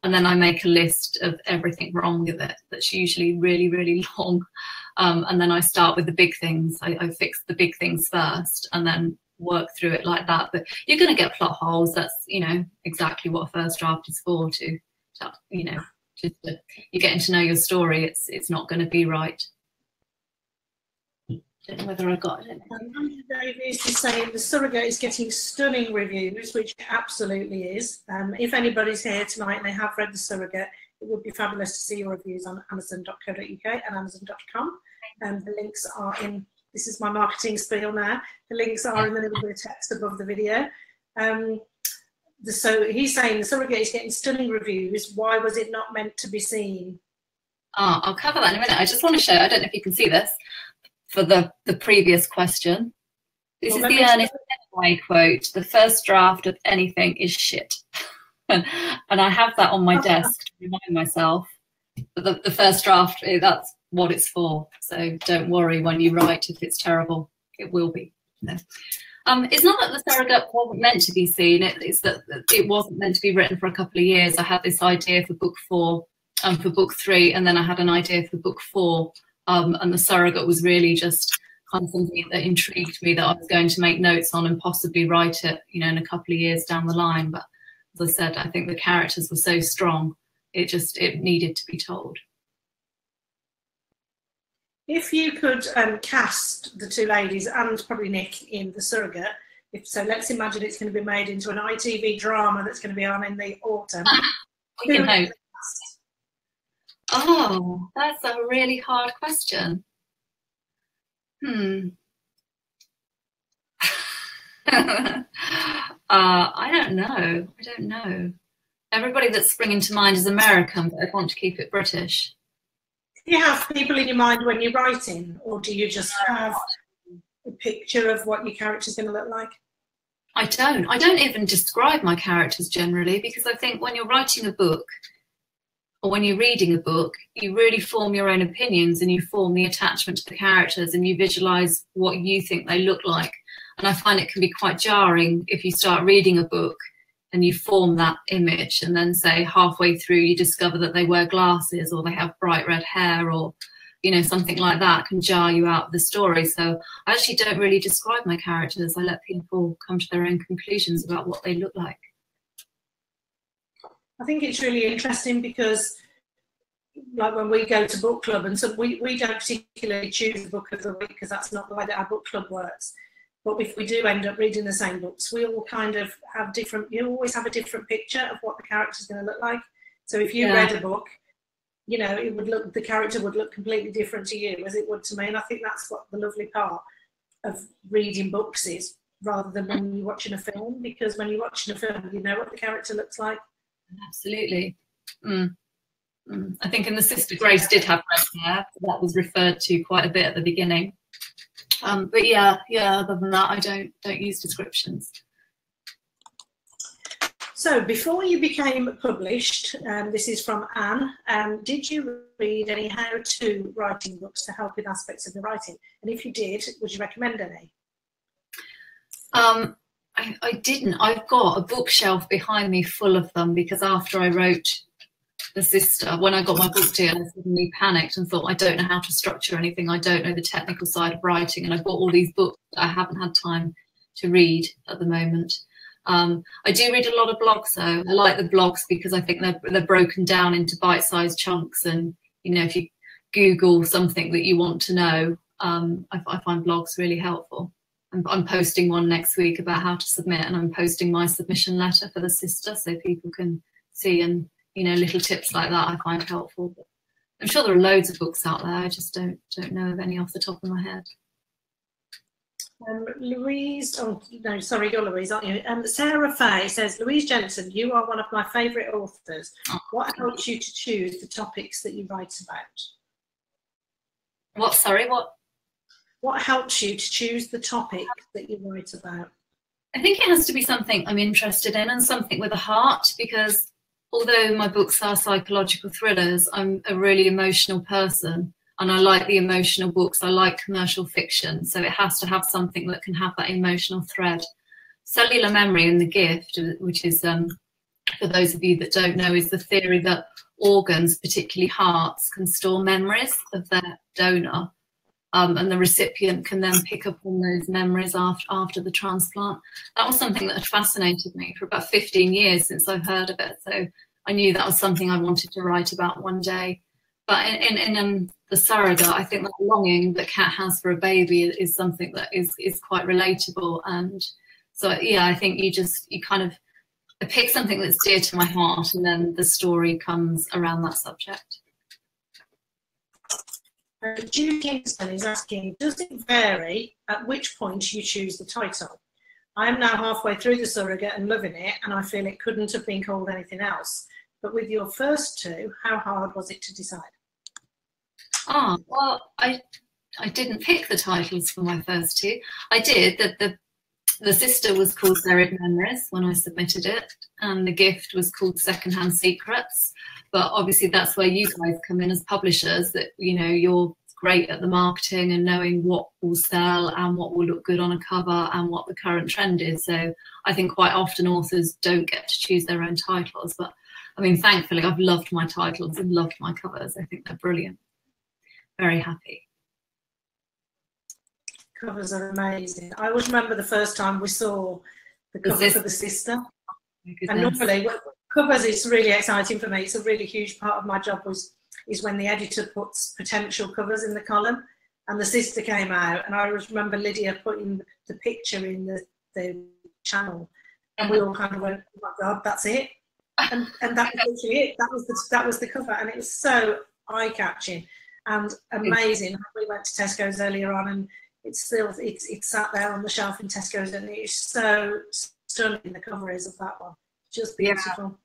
And then I make a list of everything wrong with it that's usually really, really long. And then I start with the big things. I fix the big things first and then work through it like that. But you're going to get plot holes. That's, exactly what a first draft is for, to you're getting to know your story. It's not going to be right. I don't know whether I got it. Andrew Davies is saying The Surrogate is getting stunning reviews, which it absolutely is. If anybody's here tonight and they have read The Surrogate, it would be fabulous to see your reviews on amazon.co.uk and amazon.com. The links are in, this is my marketing spiel now, the links are in the little bit of text above the video. So he's saying the surrogate is getting stunning reviews. Why was it not meant to be seen? Oh, I'll cover that in a minute. I just want to show, I don't know if you can see this, for the previous question. This is the Ernest Hemingway quote: "The first draft of anything is shit." And I have that on my desk to remind myself that the first draft, that's what it's for. So don't worry when you write if it's terrible. It will be. No. It's not that the surrogate wasn't meant to be seen, it's that it wasn't meant to be written for a couple of years. I had this idea for book 4 and for book 3, and then I had an idea for book 4, and the surrogate was really just kind of something that intrigued me that I was going to make notes on and possibly write it, you know, in a couple of years down the line. But as I said, I think the characters were so strong, it needed to be told. If you could cast the two ladies and probably Nick in The Surrogate, so let's imagine it's going to be made into an ITV drama that's going to be on in the autumn. We can hope. Oh, that's a really hard question. I don't know. Everybody that's springing to mind is American, but I want to keep it British. Do you have people in your mind when you're writing, or do you just have a picture of what your character's going to look like? I don't even describe my characters generally, because I think when you're writing a book or when you're reading a book, you really form your own opinions and you form the attachment to the characters and you visualize what you think they look like. And I find it can be quite jarring if you start reading a book and you form that image, and then say halfway through you discover that they wear glasses or they have bright red hair, or, you know, something like that can jar you out of the story. So I actually don't really describe my characters. I let people come to their own conclusions about what they look like. I think it's really interesting because, like, when we go to book club, and so we don't particularly choose the book of the week because that's not the way that our book club works. But if we do end up reading the same books, we all kind of have different, you always have a different picture of what the character's going to look like. So if you read a book, you know, it would look, the character would look completely different to you as it would to me. And I think that's what the lovely part of reading books is, rather than when you're watching a film, because when you're watching a film, you know what the character looks like. Absolutely. I think in The Sister, Grace did have red hair. That was referred to quite a bit at the beginning. But yeah, other than that, I don't use descriptions. So before you became published, this is from Anne, did you read any how-to writing books to help with aspects of the writing? And if you did, would you recommend any? I didn't. I've got a bookshelf behind me full of them, because after I wrote The Sister, when I got my book deal, I suddenly panicked and thought, I don't know how to structure anything. I don't know the technical side of writing. And I've got all these books that I haven't had time to read at the moment. I do read a lot of blogs though. I like the blogs because I think they're broken down into bite-sized chunks. And, you know, if you Google something that you want to know, I find blogs really helpful. I'm posting one next week about how to submit, and I'm posting my submission letter for The Sister so people can see, and, you know, little tips like that I find helpful. But I'm sure there are loads of books out there. I just don't know of any off the top of my head. Louise, oh no, sorry, you're Louise, aren't you? Sarah Fay says, Louise Jensen, you are one of my favourite authors. What helps you to choose the topics that you write about? What, sorry, what? What helps you to choose the topic that you write about? I think it has to be something I'm interested in and something with a heart, because although my books are psychological thrillers, I'm a really emotional person. And I like the emotional books. I like commercial fiction. So it has to have something that can have that emotional thread. Cellular memory in The Gift, which is, for those of you that don't know, is the theory that organs, particularly hearts, can store memories of their donor. And the recipient can then pick up on those memories after the transplant. That was something that had fascinated me for about 15 years since I've heard of it. So I knew that was something I wanted to write about one day. But in The Surrogate, I think that longing that Kat has for a baby is something that is quite relatable. And so, yeah, I think you kind of pick something that's dear to my heart, and then the story comes around that subject. Jude Kingston is asking, does it vary at which point you choose the title? I'm now halfway through The Surrogate and loving it, and I feel it couldn't have been called anything else. But with your first two, how hard was it to decide? Ah, well, I didn't pick the titles for my first two. I did. The sister was called Buried Memories when I submitted it, and the gift was called Secondhand Secrets. But obviously that's where you guys come in as publishers, that, you know, you're great at the marketing and knowing what will sell and what will look good on a cover and what the current trend is. So I think quite often authors don't get to choose their own titles. But I mean, thankfully, I've loved my titles and loved my covers. I think they're brilliant. Very happy. Covers are amazing. I always remember the first time we saw the cover for the sister. And normally, covers is really exciting for me. It's a really huge part of my job is when the editor puts potential covers in the column. And the sister came out, and I always remember Lydia putting the picture in the channel, and we all kind of went, "Oh my God, that's it!" And that was literally it. That was the cover, and it was so eye-catching and amazing. We went to Tesco's earlier on, and it's sat there on the shelf in Tesco's, and it's so stunning. The cover is of that one, just beautiful.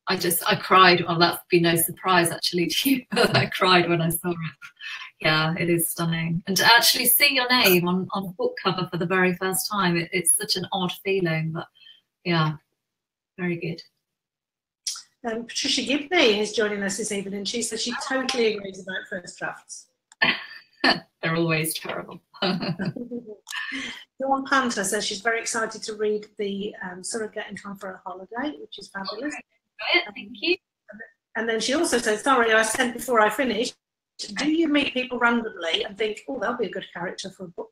Yeah. I cried. Well, that'd be no surprise actually to you. I cried when I saw it. Yeah, it is stunning. And to actually see your name on a book cover for the very first time, it's such an odd feeling, but yeah, very good. Patricia Gibney is joining us this evening. She says she totally agrees about first drafts. They're always terrible. Dawn Panther says she's very excited to read the Surrogate in time for a holiday, which is fabulous. Thank you. And then she also says, sorry, I sent before I finished, do you meet people randomly and think, oh, they'll be a good character for a book?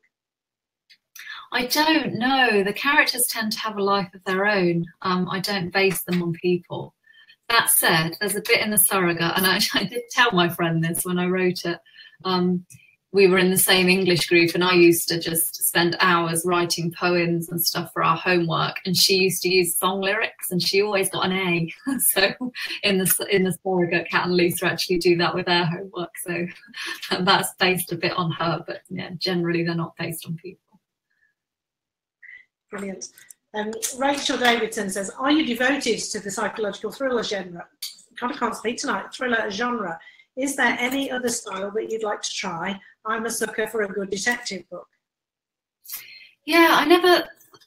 I don't know. The characters tend to have a life of their own. I don't base them on people. That said, there's a bit in The Surrogate, and I did tell my friend this when I wrote it. We were in the same English group, and I used to just spend hours writing poems and stuff for our homework, and she used to use song lyrics, and she always got an A. So in the Surrogate, Kat and Lisa actually do that with their homework. So that's based a bit on her, but yeah, generally they're not based on people. Brilliant. Rachel Davidson says, are you devoted to the psychological thriller genre? God, I can't speak tonight. Thriller genre. Is there any other style that you'd like to try? I'm a sucker for a good detective book. Yeah,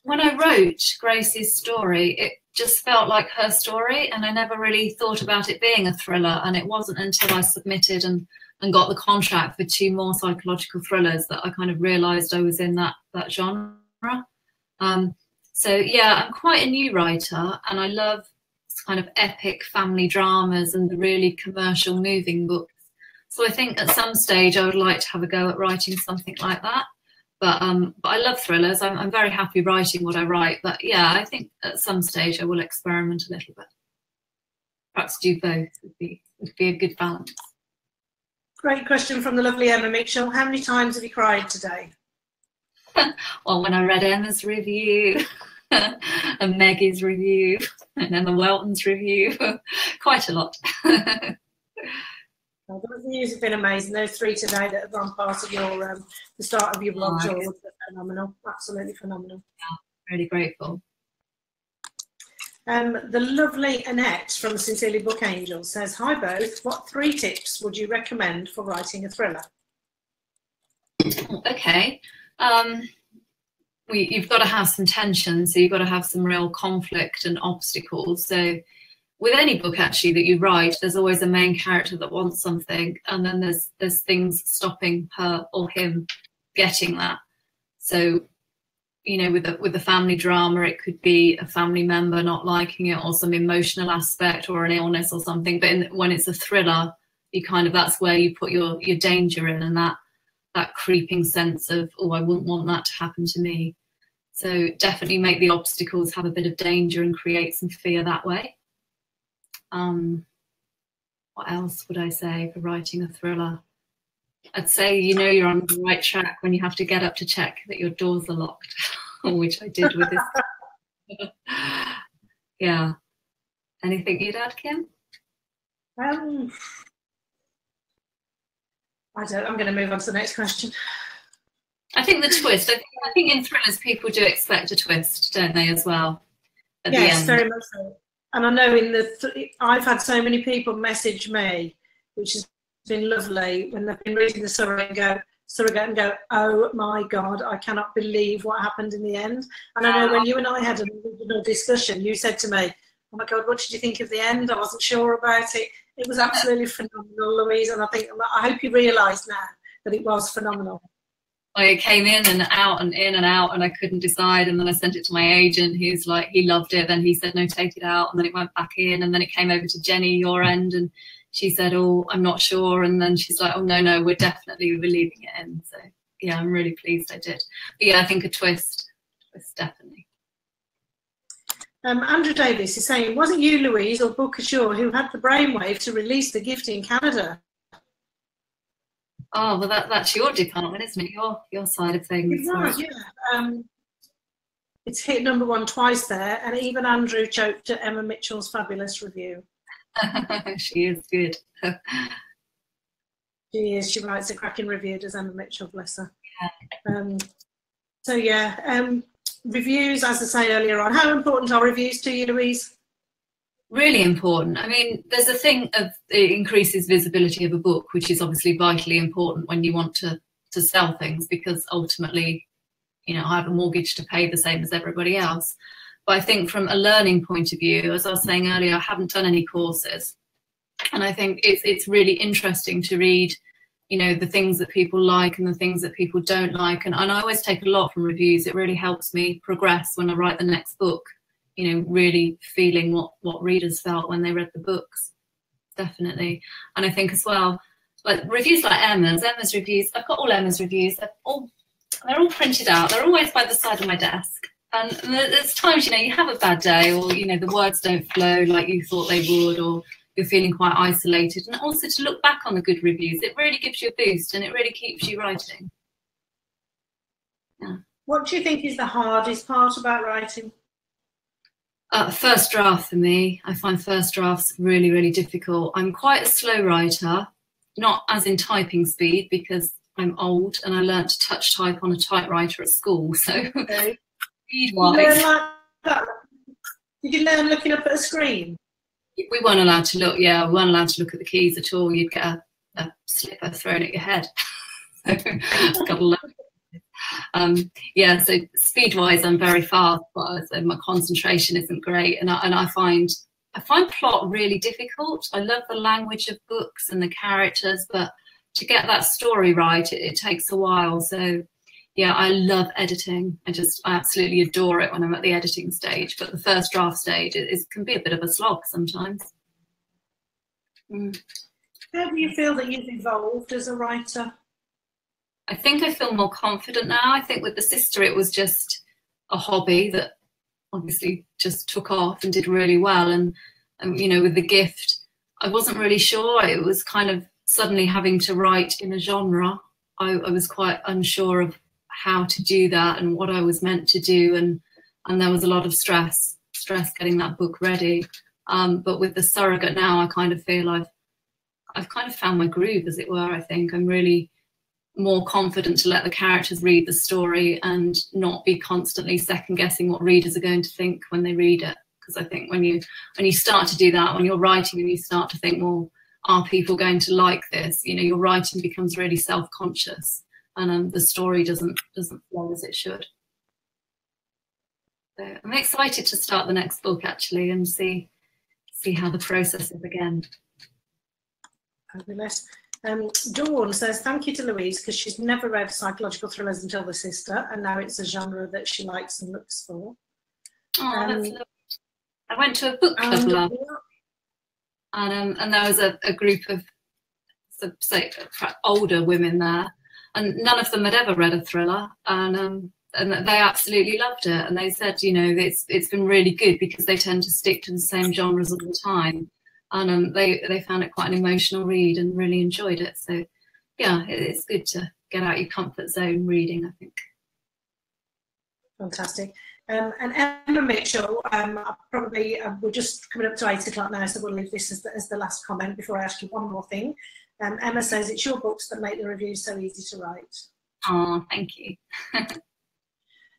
when I wrote Gracie's story, it just felt like her story, and I never really thought about it being a thriller. And it wasn't until I submitted and got the contract for 2 more psychological thrillers that I kind of realised I was in that genre. So yeah, I'm quite a new writer, and I love kind of epic family dramas and the really commercial moving books. So I think at some stage I would like to have a go at writing something like that. But I love thrillers. I'm very happy writing what I write. But yeah, I think at some stage I will experiment a little bit. Perhaps do both would be a good balance. Great question from the lovely Emma Mitchell. How many times have you cried today? Well, when I read Emma's review and Maggie's review and then the Welton's review, quite a lot. Well, the reviews have been amazing. Those 3 today that have gone part of your the start of your blog, George, are phenomenal. Absolutely phenomenal. Yeah, really grateful. The lovely Annette from Sincerely Book Angel says, hi both, what 3 tips would you recommend for writing a thriller? Okay. You've got to have some tension, so you've got to have some real conflict and obstacles. So with any book actually that you write, there's always a main character that wants something, and then there's things stopping her or him getting that. So, you know, with the family drama, it could be a family member not liking it, or some emotional aspect, or an illness or something. But when it's a thriller, you kind of, that's where you put your danger in, and that creeping sense of, oh, I wouldn't want that to happen to me. So definitely make the obstacles have a bit of danger and create some fear that way. What else would I say for writing a thriller? I'd say, you know, you're on the right track when you have to get up to check that your doors are locked, which I did with this. Yeah. Anything you'd add, Kim? I'm going to move on to the next question. I think the twist. I think in thrillers people do expect a twist, don't they, as well? At yes, the end. very much so. And I know I've had so many people message me, which has been lovely, when they've been reading the surrogate and go, oh my God, I cannot believe what happened in the end. And I know when you and I had an original discussion, you said to me, oh my God, what did you think of the end? I wasn't sure about it. It was absolutely phenomenal, Louise. And I hope you realise now that it was phenomenal. I came in and out and in and out, and I couldn't decide. And then I sent it to my agent, who's like, he loved it. Then he said, no, take it out. And then it went back in. And then it came over to Jenny, your end, and she said, oh, I'm not sure. And then she's like, oh, no, we're leaving it in. So yeah, I'm really pleased I did. But yeah, I think a twist definitely. Andrew Davis is saying, was it you, Louise, or Bookouture who had the brainwave to release the gift in Canada? Oh, well, that's your department, isn't it? Your side of things. Right, yeah. It's hit #1 twice there, and even Andrew choked at Emma Mitchell's fabulous review. She is good. She is. She writes a cracking review, does Emma Mitchell, bless her. Yeah. So yeah, reviews, as I say earlier on, how important are reviews to you, Louise? Really important. I mean, there's a thing of it increases visibility of a book, which is obviously vitally important when you want to sell things, because ultimately, you know, I have a mortgage to pay the same as everybody else. But I think from a learning point of view, as I was saying earlier, I haven't done any courses. And I think it's really interesting to read, you know, the things that people like and the things that people don't like. And I always take a lot from reviews. It really helps me progress when I write the next book, you know, really feeling what readers felt when they read the books, definitely. And I think as well, like reviews like Emma's reviews, I've got all Emma's reviews, they're all printed out. They're always by the side of my desk. And there's times, you know, you have a bad day, or, you know, the words don't flow like you thought they would, or you're feeling quite isolated. And also to look back on the good reviews, it really gives you a boost and it really keeps you writing. Yeah. What do you think is the hardest part about writing? First draft for me. I find first drafts really, really difficult. I'm quite a slow writer, not as in typing speed, because I'm old and I learnt to touch type on a typewriter at school. So okay. Speed-wise. Did you learn looking up at a screen? We weren't allowed to look. Yeah, we weren't allowed to look at the keys at all. You'd get a slipper thrown at your head. Yeah, so speed-wise, I'm very fast, but so my concentration isn't great, and I find plot really difficult. I love the language of books and the characters, but to get that story right, it takes a while. So yeah, I love editing. I absolutely adore it when I'm at the editing stage, but the first draft stage can be a bit of a slog sometimes. How do you feel that you've evolved as a writer? I think I feel more confident now. I think with the sister, it was just a hobby that obviously just took off and did really well. And you know, with the gift, I wasn't really sure. It was kind of suddenly having to write in a genre. I was quite unsure of how to do that and what I was meant to do. And there was a lot of stress getting that book ready. But with the surrogate now, I kind of feel I've kind of found my groove, as it were. I think I'm really more confident to let the characters read the story and not be constantly second guessing what readers are going to think when they read it. Because I think when you start to do that, when you're writing and you start to think, well, are people going to like this? You know, your writing becomes really self-conscious, and the story doesn't flow as it should. So I'm excited to start the next book actually and see how the process is again. Fabulous. Dawn says, thank you to Louise, because she's never read psychological thrillers until The Sister, and now it's a genre that she likes and looks for. Oh, that's lovely. I went to a book club last, and there was a group of say older women there, and none of them had ever read a thriller, and they absolutely loved it. And they said, you know, it's been really good because they tend to stick to the same genres all the time. And they found it quite an emotional read and really enjoyed it. So yeah, it's good to get out your comfort zone reading, I think. Fantastic. And Emma Mitchell, we're just coming up to 8 o'clock now, so we'll leave this as the last comment before I ask you one more thing. Emma says, it's your books that make the reviews so easy to write. Oh, thank you.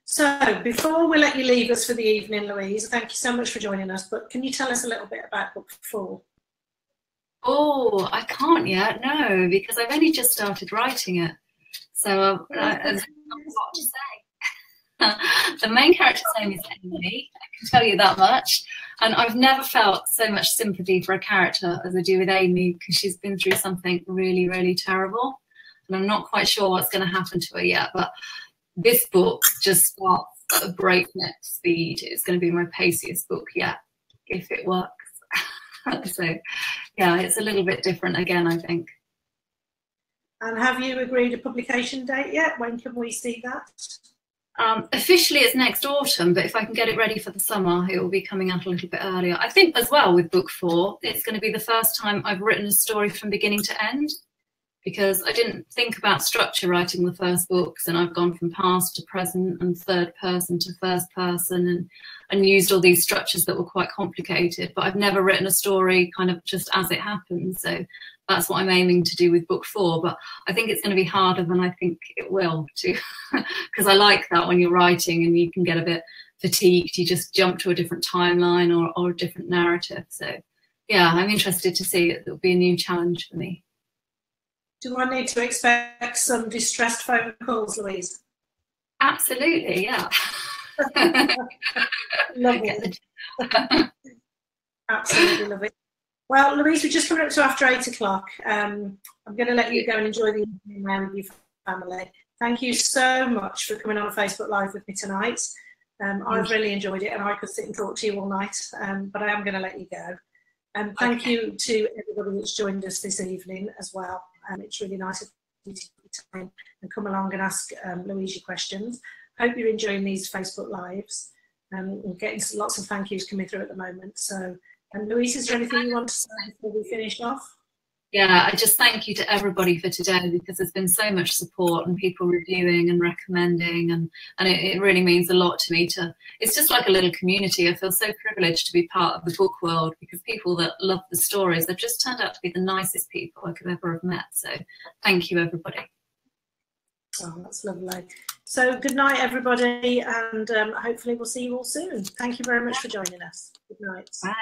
So before we let you leave us for the evening, Louise, thank you so much for joining us, but can you tell us a little bit about book 4? Oh, I can't yet, no, because I've only just started writing it. So there's not a lot to say. The main character's name is Emily, I can tell you that much. And I've never felt so much sympathy for a character as I do with Amy, because she's been through something really, really terrible. And I'm not quite sure what's going to happen to her yet, but this book just starts at a breakneck speed. It's going to be my paciest book yet, if it works. So, yeah, it's a little bit different again, I think. And have you agreed a publication date yet? When can we see that? Officially, it's next autumn, but if I can get it ready for the summer, it will be coming out a little bit earlier. I think as well with book 4, it's going to be the first time I've written a story from beginning to end, because I didn't think about structure writing the first books, and I've gone from past to present and third person to first person and used all these structures that were quite complicated, but I've never written a story kind of just as it happens. So that's what I'm aiming to do with book 4, but I think it's going to be harder than I think it will to, because I like that when you're writing and you can get a bit fatigued, you just jump to a different timeline or a different narrative. So yeah, I'm interested to see it. It'll be a new challenge for me. Do I need to expect some distressed phone calls, Louise? Absolutely, yeah. Lovely. Absolutely love it. Well, Louise, we're just coming up to after 8 o'clock. I'm going to let you go and enjoy the evening now with your family. Thank you so much for coming on Facebook Live with me tonight. I've really enjoyed it, and I could sit and talk to you all night, but I am going to let you go. Thank you to everybody that's joined us this evening as well. It's really nice of you to take time and come along and ask Louise your questions. Hope you're enjoying these Facebook Lives. We're getting lots of thank yous coming through at the moment. So, Louise, is there anything you want to say before we finish off? Yeah, I just thank you to everybody for today, because there's been so much support and people reviewing and recommending, and it really means a lot to me. It's just like a little community. I feel so privileged to be part of the book world, because people that love the stories, they've just turned out to be the nicest people I could ever have met. So thank you, everybody. Oh, that's lovely. So good night, everybody, and hopefully we'll see you all soon. Thank you very much for joining us. Good night. Bye.